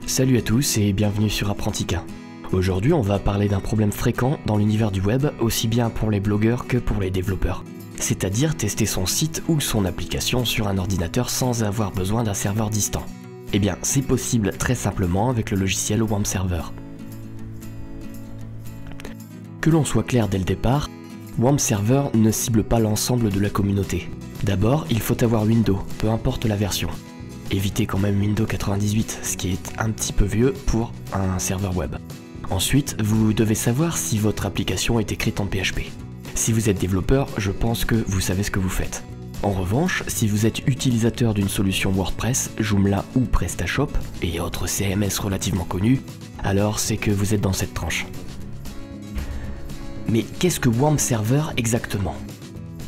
Salut à tous et bienvenue sur Apprentica. Aujourd'hui on va parler d'un problème fréquent dans l'univers du web, aussi bien pour les blogueurs que pour les développeurs. C'est-à-dire tester son site ou son application sur un ordinateur sans avoir besoin d'un serveur distant. Eh bien c'est possible très simplement avec le logiciel WAMP Server. Que l'on soit clair dès le départ, WAMP Server ne cible pas l'ensemble de la communauté. D'abord, il faut avoir Windows, peu importe la version. Évitez quand même Windows 98, ce qui est un petit peu vieux pour un serveur web. Ensuite, vous devez savoir si votre application est écrite en PHP. Si vous êtes développeur, je pense que vous savez ce que vous faites. En revanche, si vous êtes utilisateur d'une solution WordPress, Joomla ou PrestaShop, et autres CMS relativement connus, alors c'est que vous êtes dans cette tranche. Mais qu'est-ce que WAMP Server exactement ?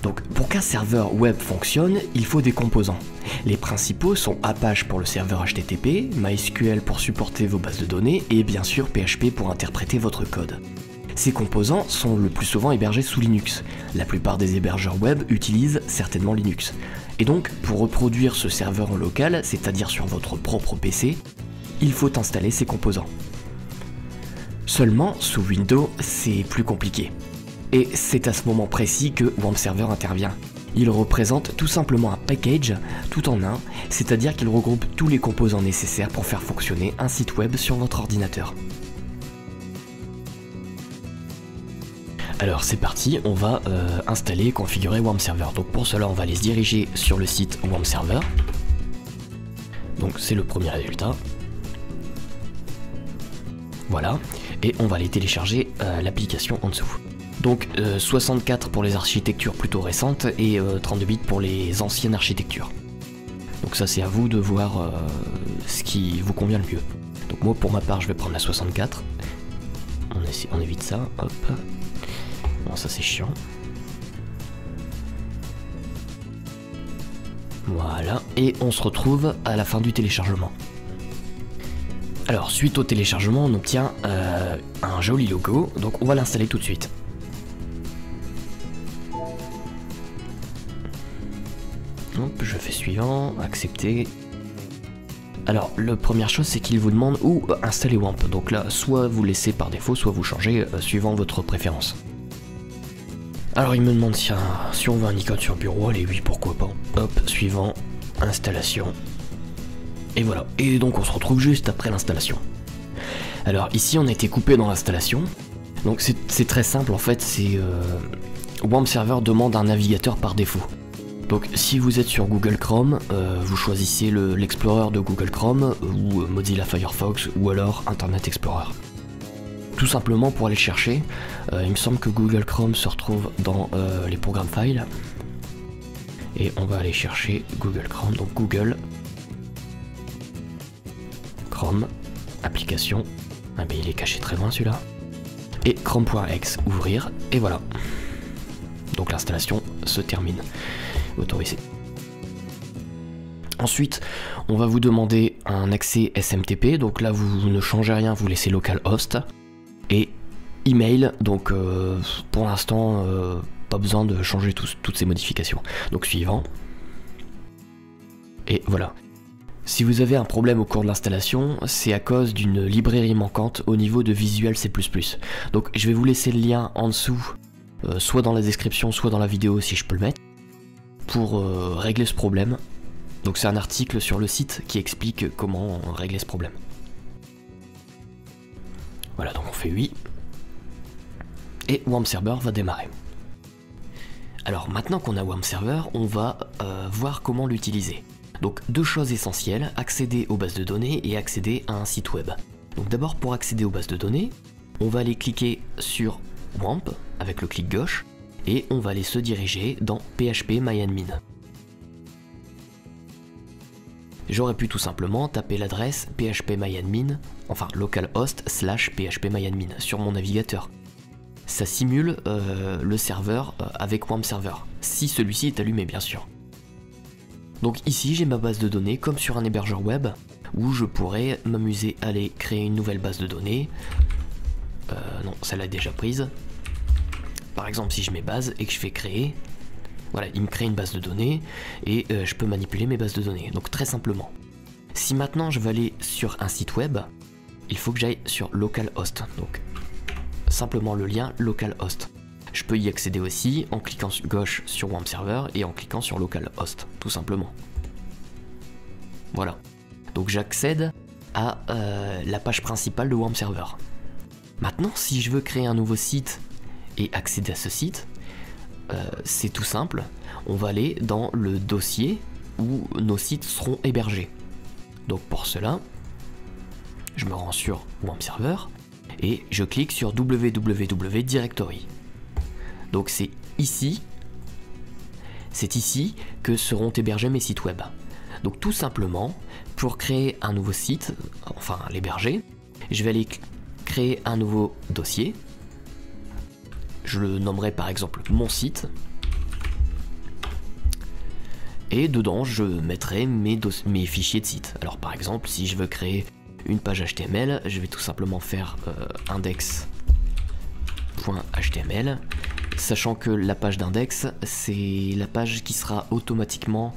Donc pour qu'un serveur web fonctionne, il faut des composants. Les principaux sont Apache pour le serveur HTTP, MySQL pour supporter vos bases de données et bien sûr PHP pour interpréter votre code. Ces composants sont le plus souvent hébergés sous Linux. La plupart des hébergeurs web utilisent certainement Linux. Et donc pour reproduire ce serveur en local, c'est-à-dire sur votre propre PC, il faut installer ces composants. Seulement sous Windows, c'est plus compliqué. Et c'est à ce moment précis que WAMP Server intervient. Il représente tout simplement un package tout en un, c'est-à-dire qu'il regroupe tous les composants nécessaires pour faire fonctionner un site web sur votre ordinateur. Alors c'est parti, on va installer et configurer WAMP Server. Donc pour cela on va aller se diriger sur le site WAMP Server. Donc c'est le premier résultat. Voilà, et on va aller télécharger l'application en dessous. Donc 64 pour les architectures plutôt récentes et 32 bits pour les anciennes architectures. Donc ça c'est à vous de voir ce qui vous convient le mieux. Donc moi pour ma part je vais prendre la 64. On évite ça, hop. Bon ça c'est chiant. Voilà, et on se retrouve à la fin du téléchargement. Alors suite au téléchargement on obtient un joli logo, donc on va l'installer tout de suite. Hop, je fais suivant, accepter. Alors, la première chose, c'est qu'il vous demande où installer WAMP. Donc là, soit vous laissez par défaut, soit vous changez suivant votre préférence. Alors, il me demande si on veut un icône sur bureau. Allez, oui, pourquoi pas. Hop, suivant, installation. Et voilà. Et donc, on se retrouve juste après l'installation. Alors, ici, on a été coupé dans l'installation. Donc, c'est très simple, en fait. WAMP Server demande un navigateur par défaut. Donc si vous êtes sur Google Chrome, vous choisissez l'Explorer de Google Chrome ou Mozilla Firefox ou alors Internet Explorer. Tout simplement pour aller le chercher, il me semble que Google Chrome se retrouve dans les programmes files. Et on va aller chercher Google Chrome, donc Google Chrome, application, ah ben il est caché très loin celui-là. Et Chrome.exe, ouvrir, et voilà. Donc l'installation se termine. Autorisé. Ensuite, on va vous demander un accès SMTP, donc là vous ne changez rien, vous laissez localhost et email, donc pour l'instant pas besoin de changer toutes ces modifications. Donc suivant. Et voilà. Si vous avez un problème au cours de l'installation, c'est à cause d'une librairie manquante au niveau de Visual C++. Donc je vais vous laisser le lien en dessous, soit dans la description, soit dans la vidéo si je peux le mettre, pour régler ce problème. Donc c'est un article sur le site qui explique comment régler ce problème. Voilà, donc on fait oui. Et WAMP Server va démarrer. Alors maintenant qu'on a WAMP Server, on va voir comment l'utiliser. Donc deux choses essentielles, accéder aux bases de données et accéder à un site web. Donc d'abord pour accéder aux bases de données, on va aller cliquer sur WAMP avec le clic gauche. Et on va aller se diriger dans phpMyAdmin. J'aurais pu tout simplement taper l'adresse phpMyAdmin, enfin localhost / phpMyAdmin sur mon navigateur. Ça simule le serveur avec WAMP Server, si celui-ci est allumé bien sûr. Donc ici j'ai ma base de données comme sur un hébergeur web, où je pourrais m'amuser à aller créer une nouvelle base de données. Non, celle-là est déjà prise. Par exemple, si je mets base et que je fais créer, voilà, il me crée une base de données et je peux manipuler mes bases de données. Donc très simplement. Si maintenant je veux aller sur un site web, il faut que j'aille sur localhost, donc simplement le lien localhost. Je peux y accéder aussi en cliquant gauche sur WAMP Server et en cliquant sur localhost, tout simplement. Voilà. Donc j'accède à la page principale de WAMP Server. Maintenant, si je veux créer un nouveau site et accéder à ce site, c'est tout simple. On va aller dans le dossier où nos sites seront hébergés. Donc pour cela, je me rends sur WAMP Server et je clique sur www directory. Donc c'est ici que seront hébergés mes sites web. Donc tout simplement, pour créer un nouveau site, enfin l'héberger, je vais aller créer un nouveau dossier. Je le nommerai par exemple mon site. Et dedans, je mettrai mes fichiers de site. Alors par exemple, si je veux créer une page HTML, je vais tout simplement faire index.html, sachant que la page d'index, c'est la page qui sera automatiquement...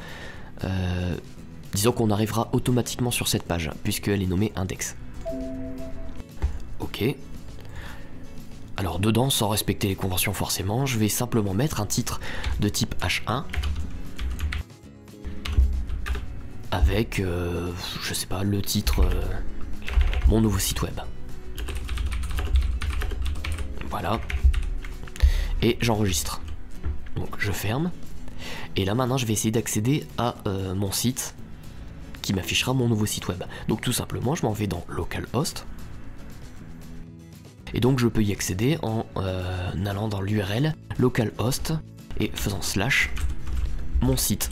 disons qu'on arrivera automatiquement sur cette page, puisqu'elle est nommée index. Ok. Alors dedans, sans respecter les conventions forcément, je vais simplement mettre un titre de type H1, avec, je sais pas, le titre, mon nouveau site web. Voilà. Et j'enregistre. Donc je ferme. Et là maintenant je vais essayer d'accéder à mon site qui m'affichera mon nouveau site web. Donc tout simplement je m'en vais dans localhost. Et donc je peux y accéder en allant dans l'URL localhost et faisant slash mon site.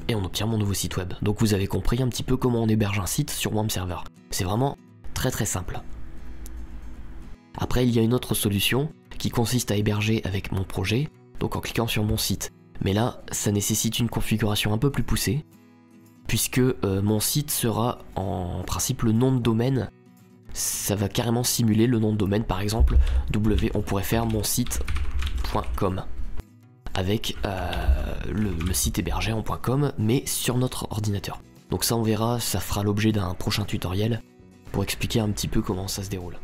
Et on obtient mon nouveau site web. Donc vous avez compris un petit peu comment on héberge un site sur WAMP Server. C'est vraiment très très simple. Après il y a une autre solution qui consiste à héberger avec mon projet, donc en cliquant sur mon site. Mais là ça nécessite une configuration un peu plus poussée, puisque mon site sera en principe le nom de domaine. Ça va carrément simuler le nom de domaine, par exemple on pourrait faire mon site.com avec le site hébergé en .com, mais sur notre ordinateur. Donc ça on verra, ça fera l'objet d'un prochain tutoriel pour expliquer un petit peu comment ça se déroule.